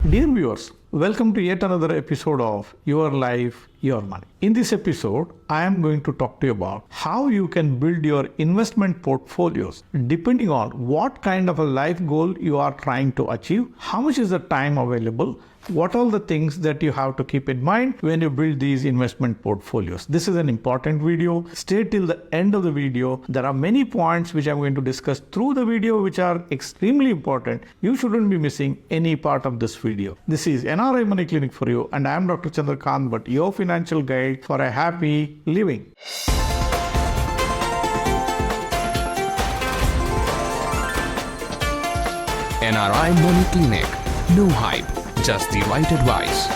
Dear viewers, welcome to yet another episode of Your Life, Your Money. In this episode, I am going to talk to you about how you can build your investment portfolios depending on what kind of a life goal you are trying to achieve, how much is the time available, what are the things that you have to keep in mind when you build these investment portfolios. This is an important video. Stay till the end of the video. There are many points which I'm going to discuss through the video which are extremely important. You shouldn't be missing any part of this video. This is NRI Money Clinic for you, and I am Dr. Chandrakant, but your financial guide for a happy living. NRI Money Clinic. No hype, just the right advice.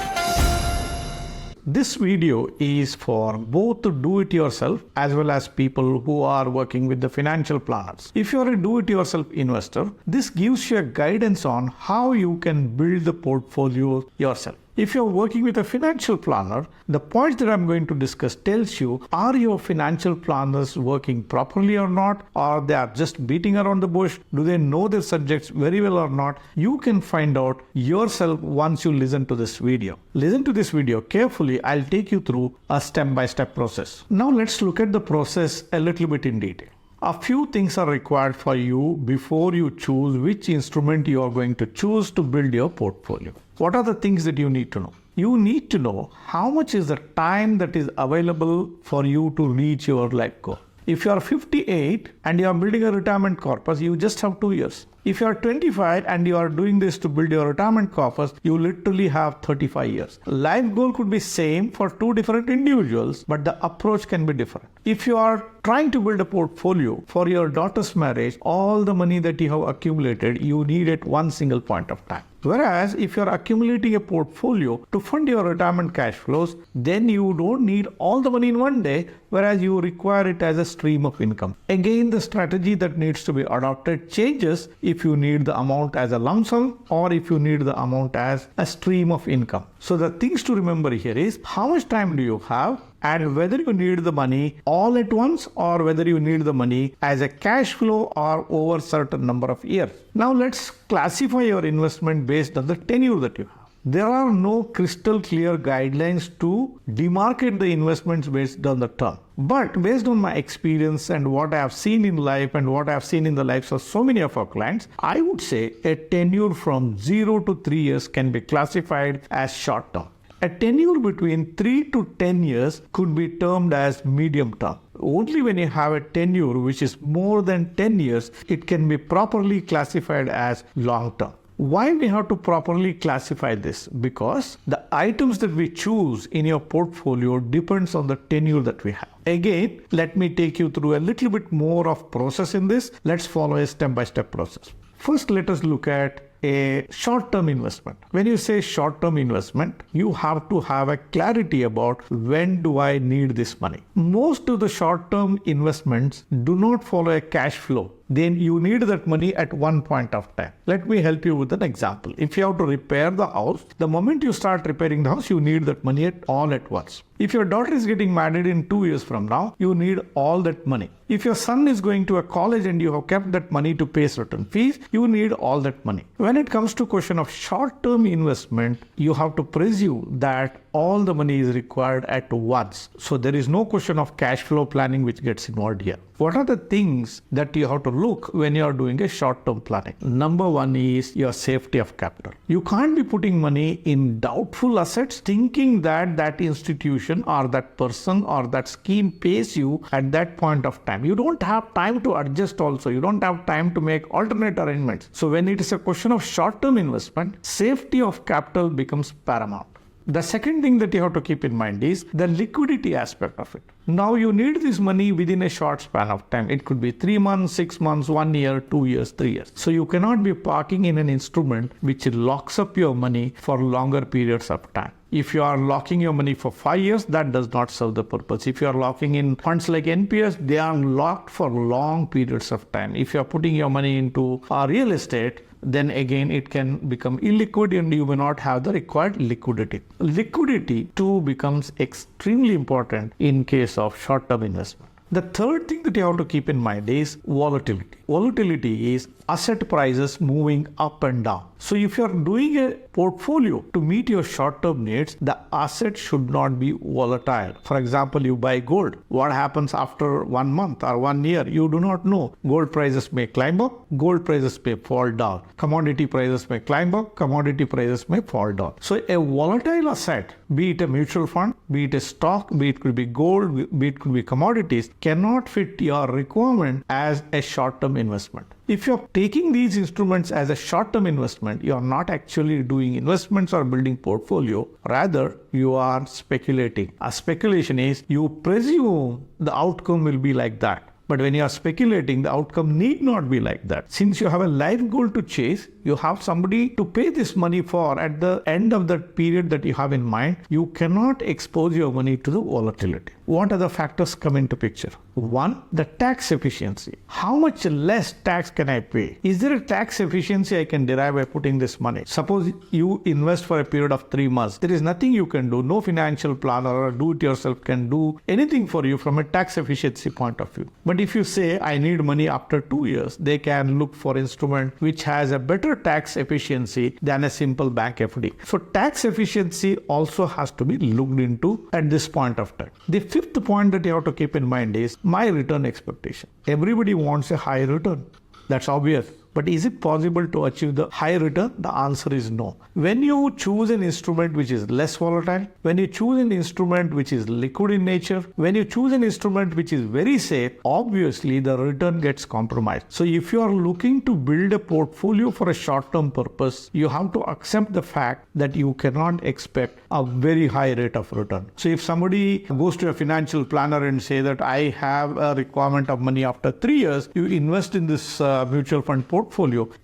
This video is for both to do-it-yourself as well as people who are working with the financial planners. If you are a do-it-yourself investor, this gives you a guidance on how you can build the portfolio yourself. If you're working with a financial planner, the points that I'm going to discuss tells you, are your financial planners working properly or not, or they are just beating around the bush? Do they know their subjects very well or not? You can find out yourself once you listen to this video. Listen to this video carefully. I'll take you through a step-by-step process. Now let's look at the process a little bit in detail. A few things are required for you before you choose which instrument you are going to choose to build your portfolio. What are the things that you need to know? You need to know how much is the time that is available for you to reach your life goal. If you are 58 and you are building a retirement corpus, you just have 2 years. If you are 25 and you are doing this to build your retirement corpus, you literally have 35 years. Life goal could be same for two different individuals, but the approach can be different. If you are trying to build a portfolio for your daughter's marriage, all the money that you have accumulated, you need at one single point of time. Whereas if you are accumulating a portfolio to fund your retirement cash flows, then you don't need all the money in one day, whereas you require it as a stream of income. Again, the strategy that needs to be adopted changes if you need the amount as a lump sum or if you need the amount as a stream of income. So the things to remember here is how much time do you have, and whether you need the money all at once or whether you need the money as a cash flow or over a certain number of years. Now let's classify your investment based on the tenure that you have. There are no crystal clear guidelines to demarcate the investments based on the term. But based on my experience and what I have seen in life and what I have seen in the lives of so many of our clients, I would say a tenure from 0 to 3 years can be classified as short term. A tenure between 3 to 10 years could be termed as medium term. Only when you have a tenure which is more than 10 years, it can be properly classified as long term. Why we have to properly classify this? Because the items that we choose in your portfolio depends on the tenure that we have. Again, let me take you through a little bit more of process in this. Let's follow a step-by-step process. First, let us look at a short-term investment. When you say short-term investment, you have to have a clarity about when do I need this money. Most of the short-term investments do not follow a cash flow. Then you need that money at one point of time. Let me help you with an example. If you have to repair the house, the moment you start repairing the house, you need that money all at once. If your daughter is getting married in 2 years from now, you need all that money. If your son is going to a college and you have kept that money to pay certain fees, you need all that money. When it comes to question of short-term investment, you have to presume that all the money is required at once. So there is no question of cash flow planning which gets involved here. What are the things that you have to look when you are doing a short-term planning? Number one is your safety of capital. You can't be putting money in doubtful assets thinking that that institution or that person or that scheme pays you at that point of time. You don't have time to adjust also. You don't have time to make alternate arrangements. So when it is a question of short-term investment, safety of capital becomes paramount. The second thing that you have to keep in mind is the liquidity aspect of it. Now you need this money within a short span of time. It could be 3 months, 6 months, 1 year, 2 years, 3 years. So you cannot be parking in an instrument which locks up your money for longer periods of time. If you are locking your money for 5 years, that does not serve the purpose. If you are locking in funds like NPS, they are locked for long periods of time. If you are putting your money into real estate, then again it can become illiquid and you may not have the required liquidity. Liquidity too becomes extremely important in case of short-term investment. The third thing that you have to keep in mind is volatility. Volatility is asset prices moving up and down. So if you're doing a portfolio to meet your short-term needs, the asset should not be volatile. For example, you buy gold. What happens after 1 month or 1 year? You do not know. Gold prices may climb up, gold prices may fall down. Commodity prices may climb up, commodity prices may fall down. So a volatile asset, be it a mutual fund, be it a stock, be it could be gold, be it could be commodities, cannot fit your requirement as a short-term investment. If you're taking these instruments as a short-term investment, you're not actually doing investments or building portfolio. Rather, you are speculating. A speculation is you presume the outcome will be like that. But when you are speculating, the outcome need not be like that. Since you have a life goal to chase, you have somebody to pay this money for at the end of that period that you have in mind. You cannot expose your money to the volatility. What other factors come into picture? One, the tax efficiency. How much less tax can I pay? Is there a tax efficiency I can derive by putting this money? Suppose you invest for a period of 3 months. There is nothing you can do. No financial planner or do-it-yourself can do anything for you from a tax efficiency point of view. But if you say, I need money after 2 years, they can look for instrument which has a better tax efficiency than a simple bank FD. So tax efficiency also has to be looked into at this point of time. The fifth point that you have to keep in mind is my return expectation. Everybody wants a high return. That's obvious. But is it possible to achieve the high return? The answer is no. When you choose an instrument which is less volatile, when you choose an instrument which is liquid in nature, when you choose an instrument which is very safe, obviously the return gets compromised. So if you are looking to build a portfolio for a short-term purpose, you have to accept the fact that you cannot expect a very high rate of return. So if somebody goes to a financial planner and say that I have a requirement of money after 3 years, you invest in this mutual fund portfolio,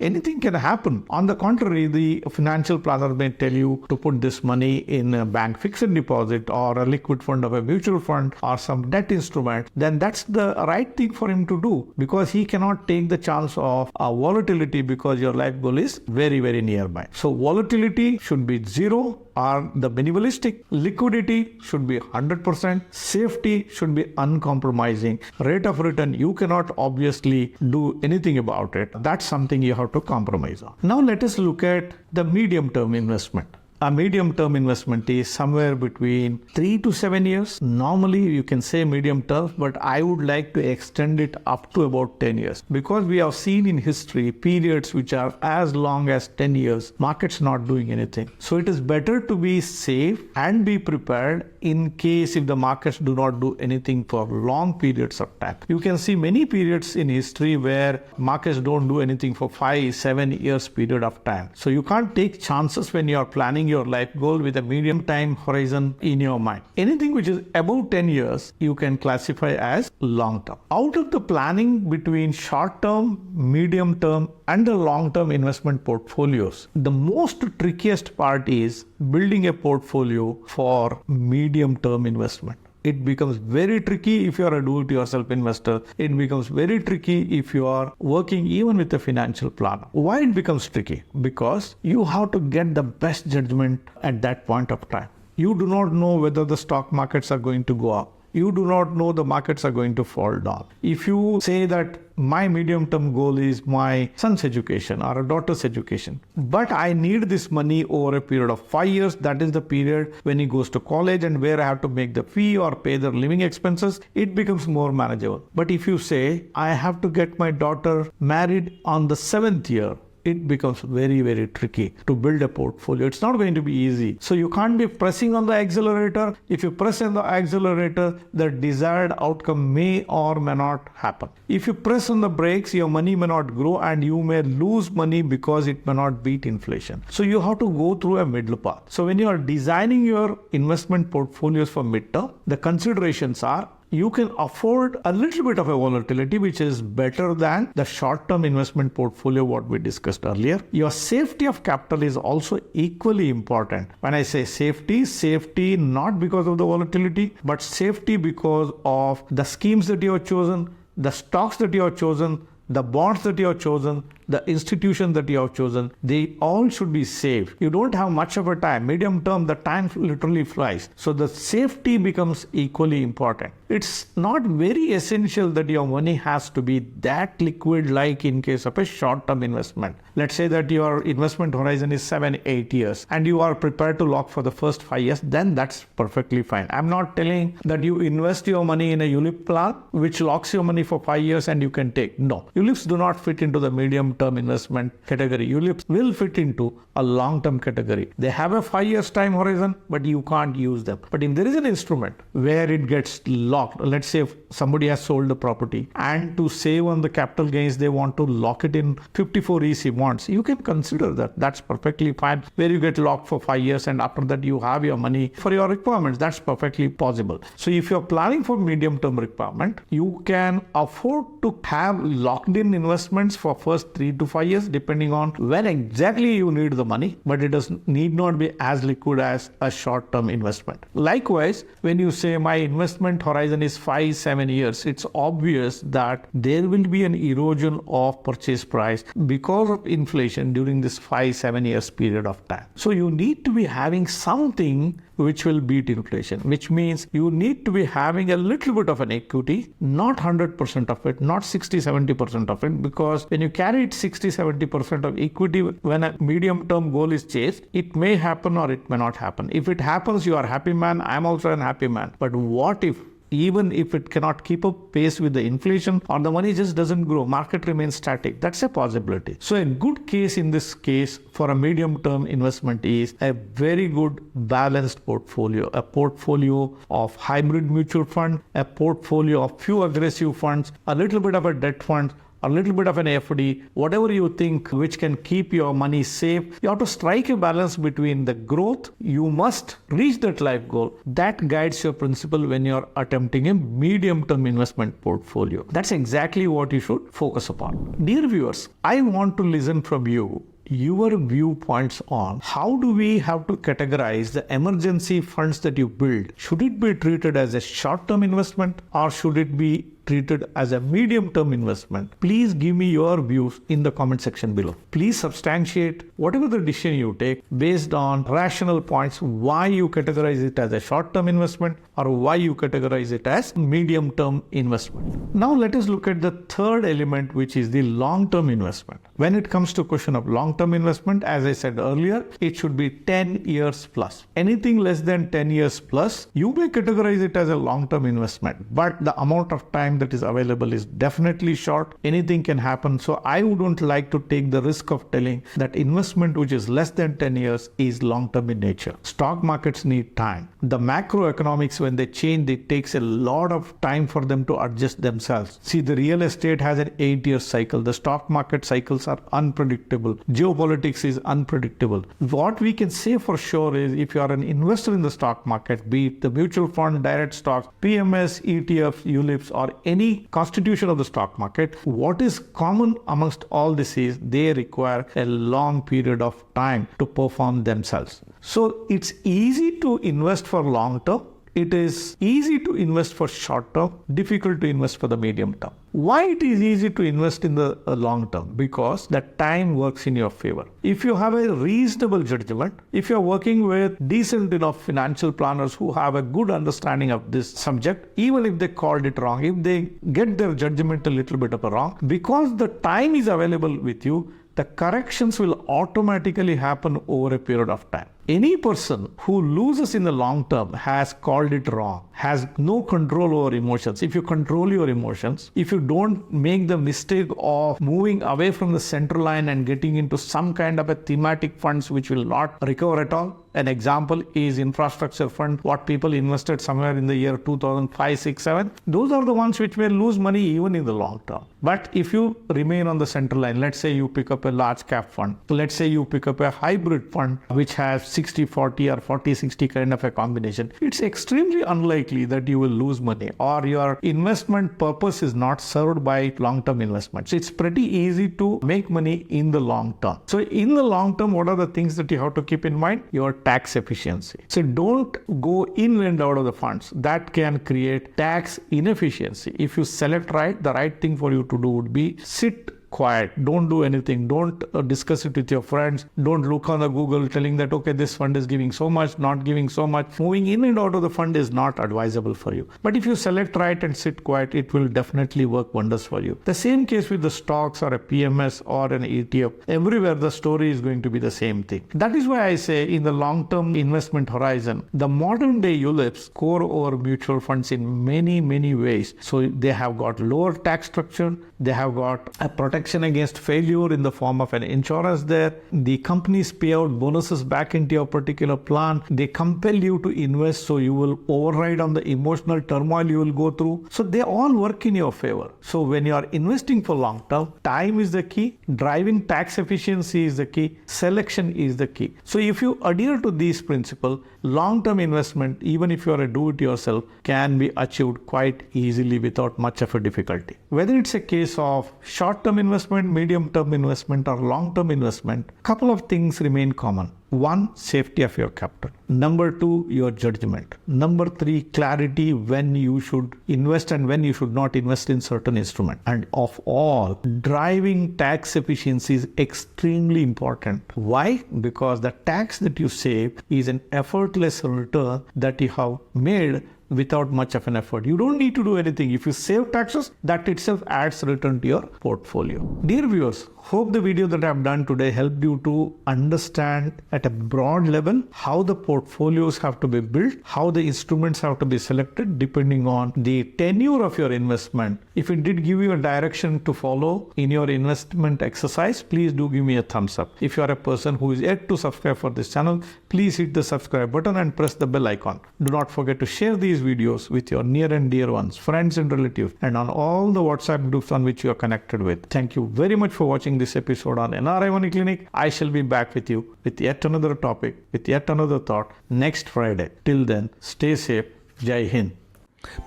anything can happen. On the contrary, the financial planner may tell you to put this money in a bank fixed deposit or a liquid fund of a mutual fund or some debt instrument. Then that's the right thing for him to do, because he cannot take the chance of a volatility because your life goal is very, very nearby. So volatility should be zero or the minimalistic. Liquidity should be 100%. Safety should be uncompromising. Rate of return, you cannot obviously do anything about it. That's something you have to compromise on. Now let us look at the medium-term investment. A medium-term investment is somewhere between 3 to 7 years. Normally, you can say medium-term, but I would like to extend it up to about 10 years. Because we have seen in history periods which are as long as 10 years, markets not doing anything. So it is better to be safe and be prepared in case if the markets do not do anything for long periods of time. You can see many periods in history where markets don't do anything for 5-7 years period of time. So you can't take chances when you are planning your life goal with a medium time horizon in your mind. Anything which is above 10 years, you can classify as long term. Out of the planning between short term, medium term, and the long term investment portfolios, the most trickiest part is building a portfolio for medium term investment. It becomes very tricky if you are a do-it-yourself investor. It becomes very tricky if you are working even with a financial planner. Why it becomes tricky? Because you have to get the best judgment at that point of time. You do not know whether the stock markets are going to go up. You do not know the markets are going to fall down. If you say that my medium-term goal is my son's education or a daughter's education, but I need this money over a period of 5 years, that is the period when he goes to college and where I have to make the fee or pay the living expenses, it becomes more manageable. But if you say, I have to get my daughter married on the 7th year, it becomes very, very tricky to build a portfolio. It's not going to be easy. So you can't be pressing on the accelerator. If you press on the accelerator, the desired outcome may or may not happen. If you press on the brakes, your money may not grow and you may lose money because it may not beat inflation. So you have to go through a middle path. So when you are designing your investment portfolios for midterm, the considerations are you can afford a little bit of a volatility, which is better than the short-term investment portfolio, what we discussed earlier. Your safety of capital is also equally important. When I say safety not because of the volatility, but safety because of the schemes that you have chosen, the stocks that you have chosen, the bonds that you have chosen, the institution that you have chosen, they all should be safe. You don't have much of a time. Medium term, the time literally flies. So the safety becomes equally important. It's not very essential that your money has to be that liquid like in case of a short-term investment. Let's say that your investment horizon is 7-8 years and you are prepared to lock for the first 5 years, then that's perfectly fine. I'm not telling that you invest your money in a ULIP plan which locks your money for 5 years and you can take. No, ULIPs do not fit into the medium-term investment category. ULIPs will fit into a long-term category. They have a 5 years time horizon, but you can't use them. But if there is an instrument where it gets locked, let's say if somebody has sold the property and to save on the capital gains, they want to lock it in 54 EC bonds, you can consider that. That's perfectly fine. Where you get locked for 5 years and after that you have your money for your requirements. That's perfectly possible. So if you're planning for medium-term requirement, you can afford to have locked-in investments for first 3 to 5 years, depending on when exactly you need the money, but it need not be as liquid as a short-term investment. Likewise, when you say my investment horizon is 5-7 years, it's obvious that there will be an erosion of purchase price because of inflation during this 5-7 years period of time. So you need to be having something which will beat inflation, which means you need to be having a little bit of an equity, not 100% of it, not 60-70% of it, because when you carry it 60-70% of equity, when a medium-term goal is chased, it may happen or it may not happen. If it happens, you are a happy man, I'm also a happy man. But what if, even if it cannot keep up pace with the inflation or the money just doesn't grow, market remains static? That's a possibility. So a good case in this case for a medium-term investment is a very good balanced portfolio, a portfolio of hybrid mutual fund, a portfolio of few aggressive funds, a little bit of a debt fund, a little bit of an FD, whatever you think which can keep your money safe. You have to strike a balance between the growth. You must reach that life goal. That guides your principle when you're attempting a medium-term investment portfolio. That's exactly what you should focus upon. Dear viewers, I want to listen from you your viewpoints on how do we have to categorize the emergency funds that you build. Should it be treated as a short-term investment or should it be treated as a medium-term investment? Please give me your views in the comment section below. Please substantiate whatever the decision you take based on rational points why you categorize it as a short-term investment or why you categorize it as medium-term investment. Now let us look at the third element, which is the long-term investment. When it comes to question of long-term investment, as I said earlier, it should be 10 years plus. Anything less than 10 years plus, you may categorize it as a long-term investment, but the amount of time that is available is definitely short. Anything can happen. So I wouldn't like to take the risk of telling that investment which is less than 10 years is long-term in nature. Stock markets need time. The macroeconomics, when they change, it takes a lot of time for them to adjust themselves. See, the real estate has an 8-year cycle. The stock market cycles are unpredictable. Geopolitics is unpredictable. What we can say for sure is if you are an investor in the stock market, be it the mutual fund, direct stocks, PMS, ETFs, ULIPs, or any constitution of the stock market, what is common amongst all this is they require a long period of time to perform themselves. So it's easy to invest for long term. It is easy to invest for short term, difficult to invest for the medium term. Why it is easy to invest in the long term? Because the time works in your favor. If you have a reasonable judgment, if you're working with decent enough financial planners who have a good understanding of this subject, even if they called it wrong, if they get their judgment a little bit of a wrong, because the time is available with you, the corrections will automatically happen over a period of time. Any person who loses in the long term has called it wrong, has no control over emotions. If you control your emotions, if you don't make the mistake of moving away from the center line and getting into some kind of a thematic funds which will not recover at all. An example is infrastructure fund, what people invested somewhere in the year 2005, 6, 7. Those are the ones which may lose money even in the long term. But if you remain on the center line, let's say you pick up a large cap fund. Let's say you pick up a hybrid fund which has 60-40 or 40-60 kind of a combination. It's extremely unlikely that you will lose money or your investment purpose is not served by long-term investments. It's pretty easy to make money in the long term. So in the long term, what are the things that you have to keep in mind? Your tax efficiency. So don't go in and out of the funds. That can create tax inefficiency. If you select right, the right thing for you to do would be sit quiet. Don't do anything. Don't discuss it with your friends. Don't look on the Google telling that, okay, this fund is giving so much, not giving so much. Moving in and out of the fund is not advisable for you. But if you select right and sit quiet, it will definitely work wonders for you. The same case with the stocks or a PMS or an ETF. Everywhere the story is going to be the same thing. That is why I say in the long-term investment horizon, the modern day ULIPs score over mutual funds in many, many ways. So they have got lower tax structure. They have got a protection against failure in the form of an insurance there. The companies pay out bonuses back into your particular plan. They compel you to invest, so you will override on the emotional turmoil you will go through. So they all work in your favor. So when you are investing for long term, time is the key. Driving tax efficiency is the key. Selection is the key. So if you adhere to these principles, long-term investment, even if you are a do-it-yourself, can be achieved quite easily without much of a difficulty. Whether it's a case of short-term investment, medium-term investment, or long-term investment, couple of things remain common. 1, safety of your capital. Number 2, your judgment. Number 3, clarity when you should invest and when you should not invest in certain instruments. And of all, driving tax efficiency is extremely important. Why? Because the tax that you save is an effortless return that you have made without much of an effort. You don't need to do anything. If you save taxes, that itself adds return to your portfolio. Dear viewers, hope the video that I have done today helped you to understand at a broad level how the portfolios have to be built, how the instruments have to be selected depending on the tenure of your investment. If it did give you a direction to follow in your investment exercise, please do give me a thumbs up. If you are a person who is yet to subscribe for this channel, please hit the subscribe button and press the bell icon. Do not forget to share these videos with your near and dear ones, friends and relatives, and on all the WhatsApp groups on which you are connected with. Thank you very much for watching this episode on NRI Money Clinic. I shall be back with you with yet another topic, with yet another thought next Friday. Till then, stay safe. Jai Hind.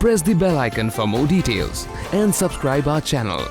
Press the bell icon for more details and subscribe our channel.